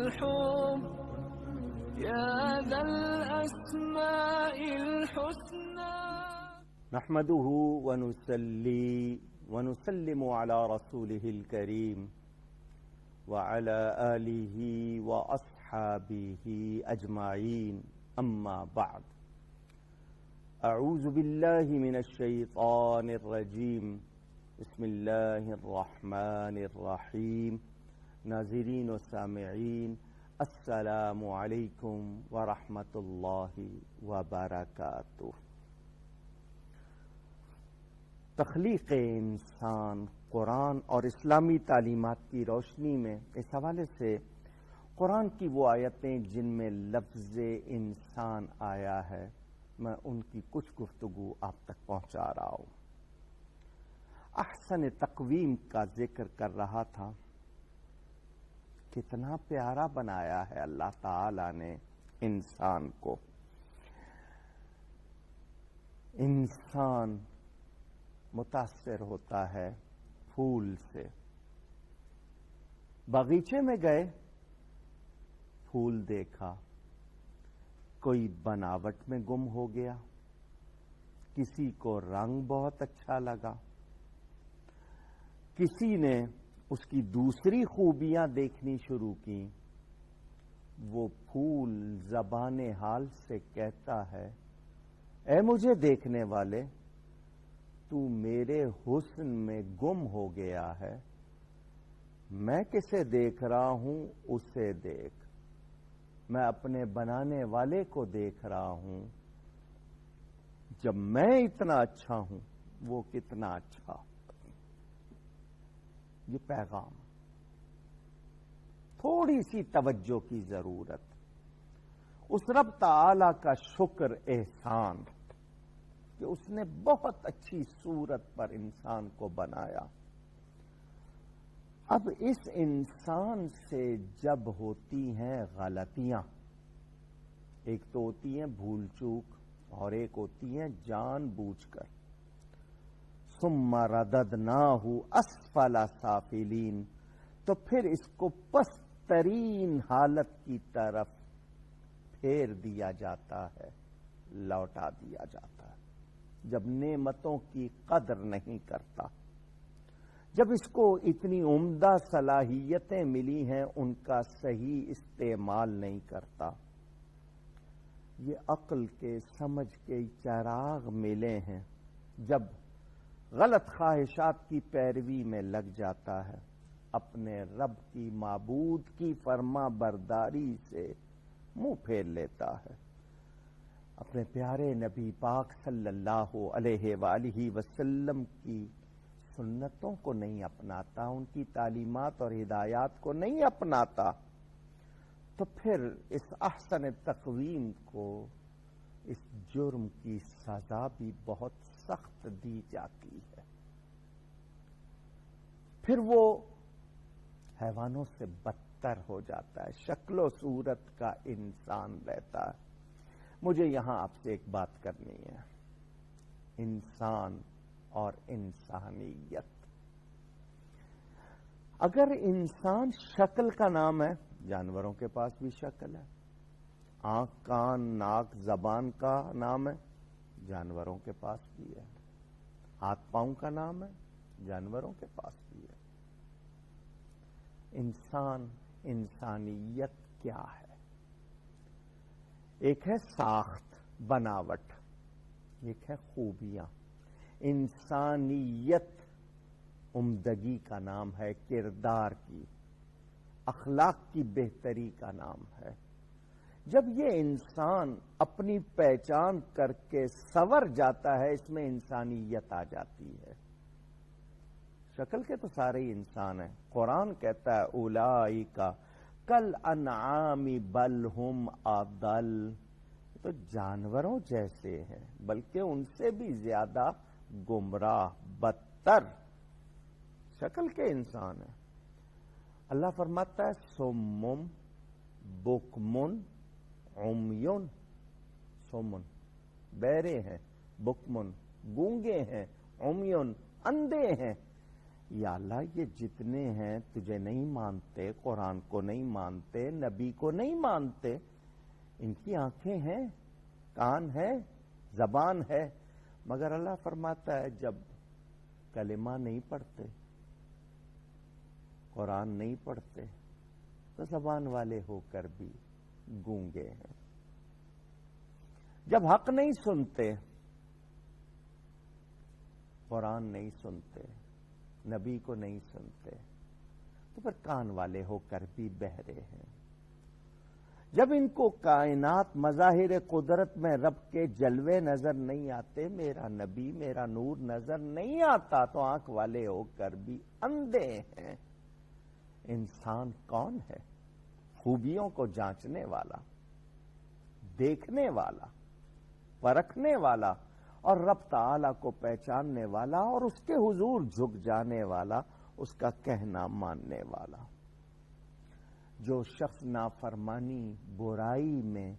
الحب يا ذا الأسماء الحسنى. نحمده ونصلي ونسلم على رسوله الكريم وعلى آله وأصحابه أجمعين، أما بعد. أعوذ بالله من الشيطان الرجيم، بسم الله الرحمن الرحيم. ناظرین و سامعین، السلام علیکم ورحمۃ اللہ وبرکاتہ. تخلیق انسان قرآن اور اسلامی تعلیمات کی روشنی میں اس حوالے سے قرآن کی وہ آیتیں جن میں لفظ انسان آیا ہے، میں ان کی کچھ گفتگو آپ تک پہنچا رہا ہوں. احسن تقویم کا ذکر کر رہا تھا. کتنا پیارا بنایا ہے اللہ تعالی نے انسان کو. انسان متاثر ہوتا ہے پھول سے. باغیچے میں گئے، پھول دیکھا، کوئی بناوٹ میں گم ہو گیا، کسی کو رنگ بہت اچھا لگا، کسی نے اس کی دوسری خوبیاں دیکھنی شروع کی. وہ پھول زبان حال سے کہتا ہے، اے مجھے دیکھنے والے، تو میرے حسن میں گم ہو گیا ہے. میں کسے دیکھ رہا ہوں اسے دیکھ. میں اپنے بنانے والے کو دیکھ رہا ہوں. جب میں اتنا اچھا ہوں وہ کتنا اچھا. یہ پیغام، تھوڑی سی توجہ کی ضرورت. اس رب تعالی کا شکر احسان کہ اس نے بہت اچھی صورت پر انسان کو بنایا. اب اس انسان سے جب ہوتی ہیں غلطیاں، ایک تو ہوتی ہیں بھول چوک اور ایک ہوتی ہیں جان بوجھ کر، ثم رددناہ اسفل سافلین، تو پھر اس کو پسترین حالت کی طرف پھیر دیا جاتا ہے، لوٹا دیا جاتا ہے. جب نعمتوں کی قدر نہیں کرتا، جب اس کو اتنی عمدہ صلاحیتیں ملی ہیں ان کا صحیح استعمال نہیں کرتا. یہ عقل کے سمجھ کے چراغ ملے ہیں. جب غلط خواہشات کی پیروی میں لگ جاتا ہے، اپنے رب کی معبود کی فرما برداری سے منہ پھیر لیتا ہے، اپنے پیارے نبی پاک صلی اللہ علیہ وآلہ وسلم کی سنتوں کو نہیں اپناتا، ان کی تعلیمات اور ہدایات کو نہیں اپناتا، تو پھر اس احسن تقویم کو اس جرم کی سزا بھی بہت سخت دی جاتی ہے. پھر وہ حیوانوں سے بدتر ہو جاتا ہے، شکل و صورت کا انسان رہتا ہے. مجھے یہاں آپ سے ایک بات کرنی ہے. انسان اور انسانیت. اگر انسان شکل کا نام ہے، جانوروں کے پاس بھی شکل ہے. آنکھ، کان، ناک، زبان کا نام ہے، جانوروں کے پاس بھی ہے. ہاتھ پاؤں کا نام ہے، جانوروں کے پاس بھی ہے. انسان، انسانیت کیا ہے؟ ایک ہے ساخت، بناوٹ، ایک ہے خوبیاں. انسانیت عمدگی کا نام ہے، کردار کی، اخلاق کی بہتری کا نام ہے. جب یہ انسان اپنی پہچان کر کے سنور جاتا ہے، اس میں انسانیت آ جاتی ہے. شکل کے تو سارے ہی انسان ہیں. قرآن کہتا ہے اولئک کالانعام بل ہم اضل، تو جانوروں جیسے ہیں بلکہ ان سے بھی زیادہ گمراہ، بدتر شکل کے انسان ہیں. اللہ فرماتا ہے سمم بکمن عمیون. سمن بہرے ہیں، بکمن گونگے ہیں، عمیون اندھے ہیں. یا اللہ یہ جتنے ہیں تجھے نہیں مانتے، قرآن کو نہیں مانتے، نبی کو نہیں مانتے، ان کی آنکھیں ہیں، کان ہے، زبان ہے، مگر اللہ فرماتا ہے جب کلمہ نہیں پڑھتے، قرآن نہیں پڑھتے، تو زبان والے ہو کر بھی گونگے ہیں۔ جب حق نہیں سنتے، قرآن نہیں سنتے، نبی کو نہیں سنتے، تو پھر کان والے ہو کر بھی بہرے ہیں۔ جب ان کو کائنات مظاہر قدرت میں رب کے جلوے نظر نہیں آتے، میرا نبی میرا نور نظر نہیں آتا، تو آنکھ والے ہو کر بھی اندھے ہیں۔ انسان کون ہے؟ خوبیوں کو جانچنے والا، دیکھنے والا، پرکھنے والا، اور رب تعالی کو پہچاننے والا، اور اس کے حضور جھک جانے والا، اس کا کہنا ماننے والا۔ جو شخص نافرمانی برائی میں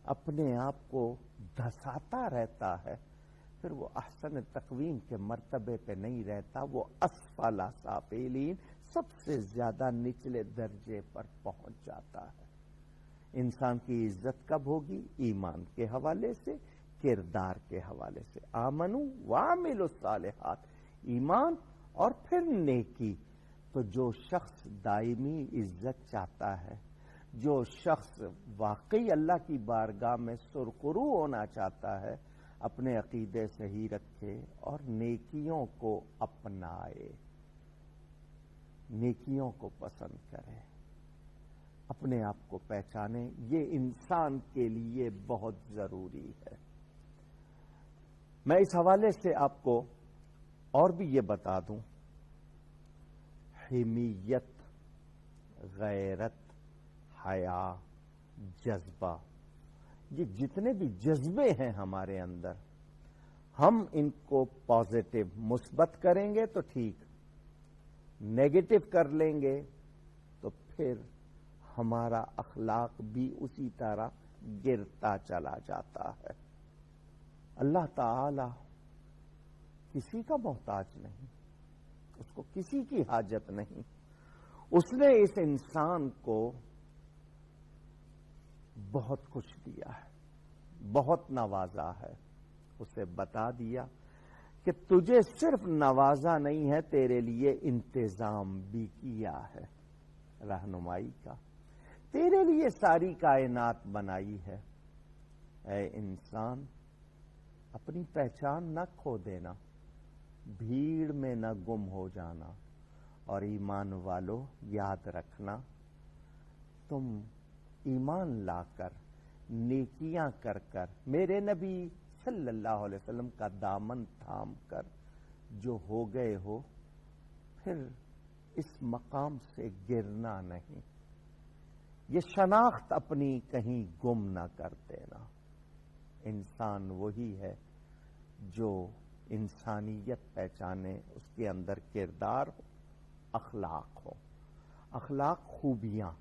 اپنے آپ کو دھساتا رہتا ہے، پھر وہ احسن تقویم کے مرتبے پہ نہیں رہتا، وہ اسفل سافلین، سب سے زیادہ نچلے درجے پر پہنچ جاتا ہے۔ انسان کی عزت کب ہوگی؟ ایمان کے حوالے سے، کردار کے حوالے سے۔ آمنو وعملوا الصالحات، ایمان اور پھر نیکی۔ تو جو شخص دائمی عزت چاہتا ہے، جو شخص واقعی اللہ کی بارگاہ میں سرخرو ہونا چاہتا ہے، اپنے عقیدے صحیح رکھے اور نیکیوں کو اپنائے، نیکیوں کو پسند کرے، اپنے آپ کو پہچانے، یہ انسان کے لیے بہت ضروری ہے۔ میں اس حوالے سے آپ کو اور بھی یہ بتا دوں، حمیت، غیرت، حیا، جذبہ، یہ جتنے بھی جذبے ہیں ہمارے اندر، ہم ان کو پازیٹو مثبت کریں گے تو ٹھیک، نیگیٹو کر لیں گے تو پھر ہمارا اخلاق بھی اسی طرح گرتا چلا جاتا ہے۔ اللہ تعالی کسی کا محتاج نہیں، اس کو کسی کی حاجت نہیں۔ اس نے اس انسان کو بہت کچھ دیا ہے، بہت نوازا ہے۔ اسے بتا دیا کہ تجھے صرف نوازا نہیں ہے، تیرے لیے انتظام بھی کیا ہے رہنمائی کا، تیرے لیے ساری کائنات بنائی ہے۔ اے انسان، اپنی پہچان نہ کھو دینا، بھیڑ میں نہ گم ہو جانا، اور ایمان والو یاد رکھنا، تم ایمان لا کر، نیکیاں کر کر، میرے نبی صلی اللہ علیہ وسلم کا دامن تھام کر جو ہو گئے ہو، پھر اس مقام سے گرنا نہیں، یہ شناخت اپنی کہیں گم نہ کر دینا۔ انسان وہی ہے جو انسانیت پہچانے، اس کے اندر کردار ہو، اخلاق ہو، اخلاق خوبیاں،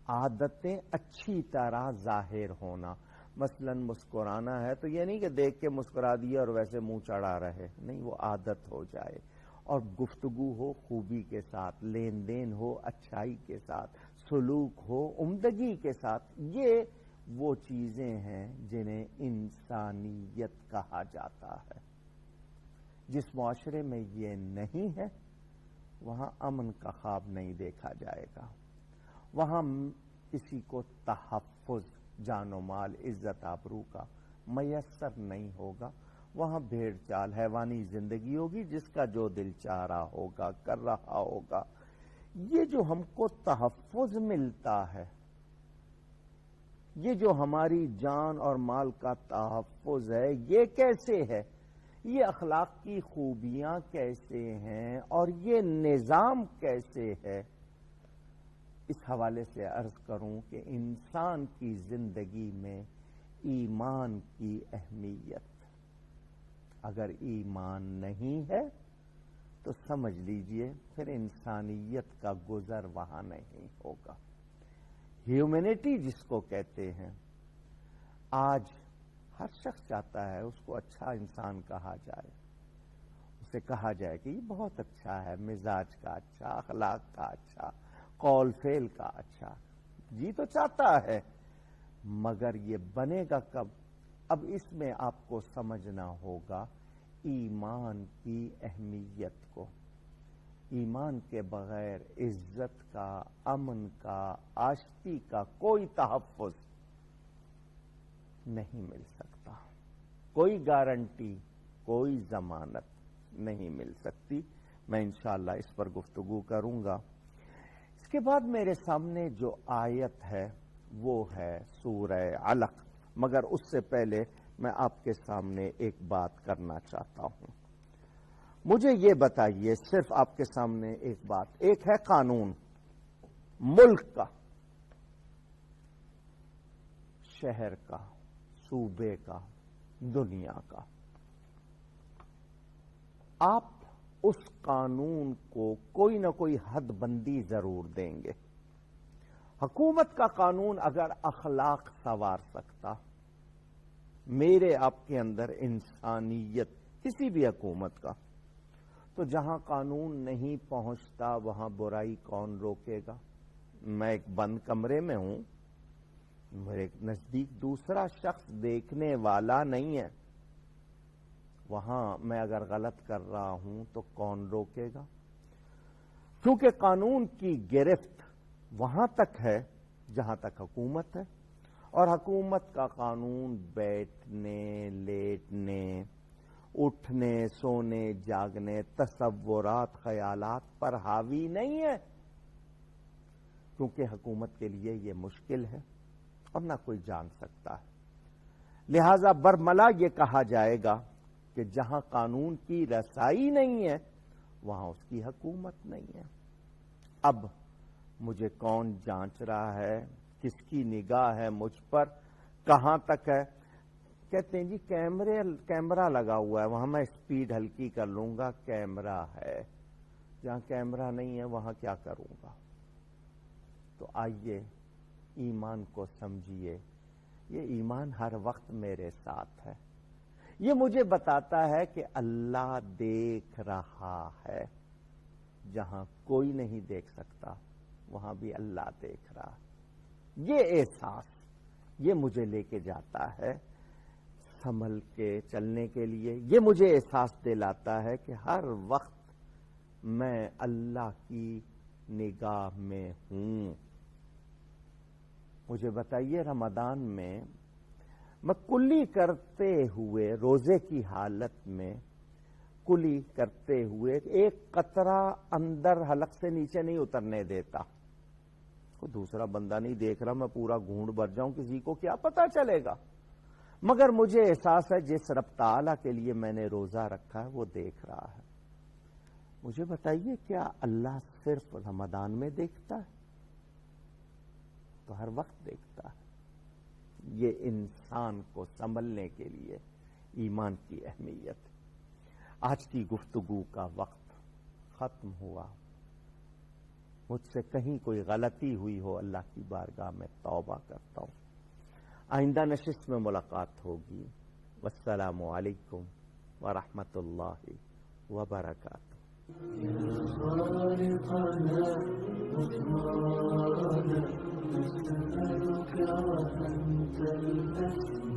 عادتیں اچھی طرح ظاہر ہونا۔ مثلا مسکرانا ہے تو یہ نہیں کہ دیکھ کے مسکرا دیا اور ویسے منہ چڑھا رہے، نہیں، وہ عادت ہو جائے، اور گفتگو ہو خوبی کے ساتھ، لین دین ہو اچھائی کے ساتھ، سلوک ہو عمدگی کے ساتھ۔ یہ وہ چیزیں ہیں جنہیں انسانیت کہا جاتا ہے۔ جس معاشرے میں یہ نہیں ہے، وہاں امن کا خواب نہیں دیکھا جائے گا، وہاں کسی کو تحفظ جان و مال، عزت آبرو کا میسر نہیں ہوگا، وہاں بھیڑ چال حیوانی زندگی ہوگی، جس کا جو دل چاہ رہا ہوگا کر رہا ہوگا۔ یہ جو ہم کو تحفظ ملتا ہے، یہ جو ہماری جان اور مال کا تحفظ ہے، یہ کیسے ہے؟ یہ اخلاق کی خوبیاں کیسے ہیں اور یہ نظام کیسے ہے؟ اس حوالے سے عرض کروں کہ انسان کی زندگی میں ایمان کی اہمیت، اگر ایمان نہیں ہے تو سمجھ لیجئے پھر انسانیت کا گزر وہاں نہیں ہوگا۔ ہیومینٹی جس کو کہتے ہیں، آج ہر شخص چاہتا ہے اس کو اچھا انسان کہا جائے، اس سے کہا جائے کہ یہ بہت اچھا ہے، مزاج کا اچھا، اخلاق کا اچھا، قول فعل کا اچھا، جی تو چاہتا ہے، مگر یہ بنے گا کب؟ اب اس میں آپ کو سمجھنا ہوگا ایمان کی اہمیت کو۔ ایمان کے بغیر عزت کا، امن کا، آشتی کا کوئی تحفظ نہیں مل سکتا، کوئی گارنٹی، کوئی ضمانت نہیں مل سکتی۔ میں انشاءاللہ اس پر گفتگو کروں گا۔ اس کے بعد میرے سامنے جو آیت ہے وہ ہے سورہ علق، مگر اس سے پہلے میں آپ کے سامنے ایک بات کرنا چاہتا ہوں۔ مجھے یہ بتائیے، صرف آپ کے سامنے ایک بات، ایک ہے قانون ملک کا، شہر کا، صوبے کا، دنیا کا۔ آپ اس قانون کو کوئی نہ کوئی حد بندی ضرور دیں گے۔ حکومت کا قانون اگر اخلاق سنوار سکتا، میرے آپ کے اندر انسانیت، کسی بھی حکومت کا، تو جہاں قانون نہیں پہنچتا وہاں برائی کون روکے گا؟ میں ایک بند کمرے میں ہوں، میرے نزدیک دوسرا شخص دیکھنے والا نہیں ہے، وہاں میں اگر غلط کر رہا ہوں تو کون روکے گا؟ کیونکہ قانون کی گرفت وہاں تک ہے جہاں تک حکومت ہے، اور حکومت کا قانون بیٹھنے، لیٹنے، اٹھنے، سونے، جاگنے، تصورات، خیالات پر حاوی نہیں ہے، کیونکہ حکومت کے لیے یہ مشکل ہے اور نہ کوئی جان سکتا ہے۔ لہذا برملا یہ کہا جائے گا کہ جہاں قانون کی رسائی نہیں ہے وہاں اس کی حکومت نہیں ہے۔ اب مجھے کون جانچ رہا ہے، کس کی نگاہ ہے مجھ پر، کہاں تک ہے؟ کہتے ہیں جی کیمرہ لگا ہوا ہے، وہاں میں سپیڈ ہلکی کر لوں گا، کیمرہ ہے۔ جہاں کیمرہ نہیں ہے وہاں کیا کروں گا؟ تو آئیے ایمان کو سمجھیے، یہ ایمان ہر وقت میرے ساتھ ہے۔ یہ مجھے بتاتا ہے کہ اللہ دیکھ رہا ہے، جہاں کوئی نہیں دیکھ سکتا وہاں بھی اللہ دیکھ رہا ہے۔ یہ احساس، یہ مجھے لے کے جاتا ہے سنبھل کے چلنے کے لیے۔ یہ مجھے احساس دلاتا ہے کہ ہر وقت میں اللہ کی نگاہ میں ہوں۔ مجھے بتائیے، رمضان میں کلی کرتے ہوئے، روزے کی حالت میں کلی کرتے ہوئے ایک قطرہ اندر حلق سے نیچے نہیں اترنے دیتا۔ کوئی دوسرا بندہ نہیں دیکھ رہا، میں پورا گھونڈ بھر جاؤں، کسی کو کیا پتا چلے گا؟ مگر مجھے احساس ہے جس رب تعالیٰ کے لیے میں نے روزہ رکھا ہے وہ دیکھ رہا ہے۔ مجھے بتائیے، کیا اللہ صرف رمضان میں دیکھتا ہے؟ تو ہر وقت دیکھتا ہے۔ یہ انسان کو سنبھلنے کے لیے ایمان کی اہمیت۔ آج کی گفتگو کا وقت ختم ہوا۔ مجھ سے کہیں کوئی غلطی ہوئی ہو، اللہ کی بارگاہ میں توبہ کرتا ہوں۔ آئندہ نشست میں ملاقات ہوگی۔ والسلام علیکم ورحمۃ اللہ وبرکاتہ۔ نسألك وأنت الأسمى